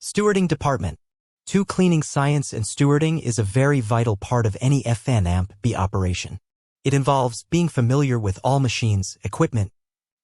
Stewarding department. 2. Cleaning science and stewarding is a very vital part of any F&B operation. It involves being familiar with all machines, equipment,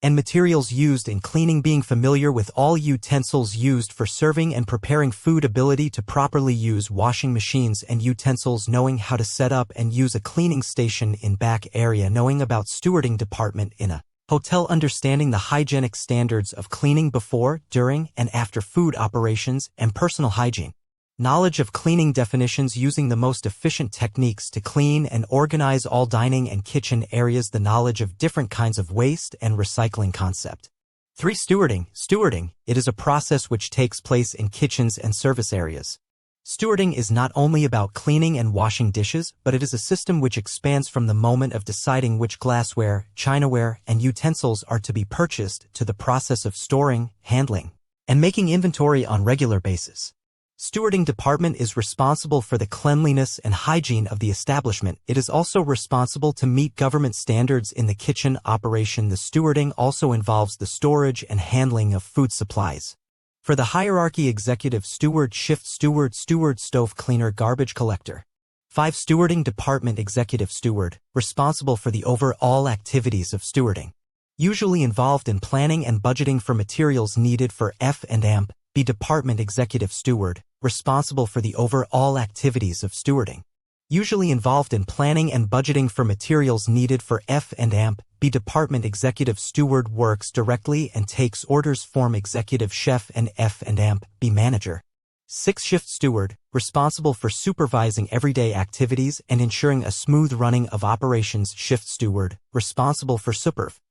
and materials used in cleaning, being familiar with all utensils used for serving and preparing food, ability to properly use washing machines and utensils, knowing how to set up and use a cleaning station in back area, knowing about stewarding department in a hotel, understanding the hygienic standards of cleaning before, during, and after food operations, and personal hygiene. Knowledge of cleaning definitions, using the most efficient techniques to clean and organize all dining and kitchen areas, the knowledge of different kinds of waste and recycling concept. 3. Stewarding. Stewarding, it is a process which takes place in kitchens and service areas. Stewarding is not only about cleaning and washing dishes, but it is a system which expands from the moment of deciding which glassware, chinaware, and utensils are to be purchased to the process of storing, handling, and making inventory on regular basis. Stewarding department is responsible for the cleanliness and hygiene of the establishment. It is also responsible to meet government standards in the kitchen operation. The stewarding also involves the storage and handling of food supplies. For the hierarchy: executive steward, shift steward, steward, stove cleaner, garbage collector. 5. Stewarding department. Executive steward, responsible for the overall activities of stewarding. Usually involved in planning and budgeting for materials needed for F&B department. Executive steward, responsible for the overall activities of stewarding. Usually involved in planning and budgeting for materials needed for F&B department. Executive steward works directly and takes orders from executive chef and F&B manager. 6. Shift steward, responsible for supervising everyday activities and ensuring a smooth running of operations. Shift steward, responsible for supervision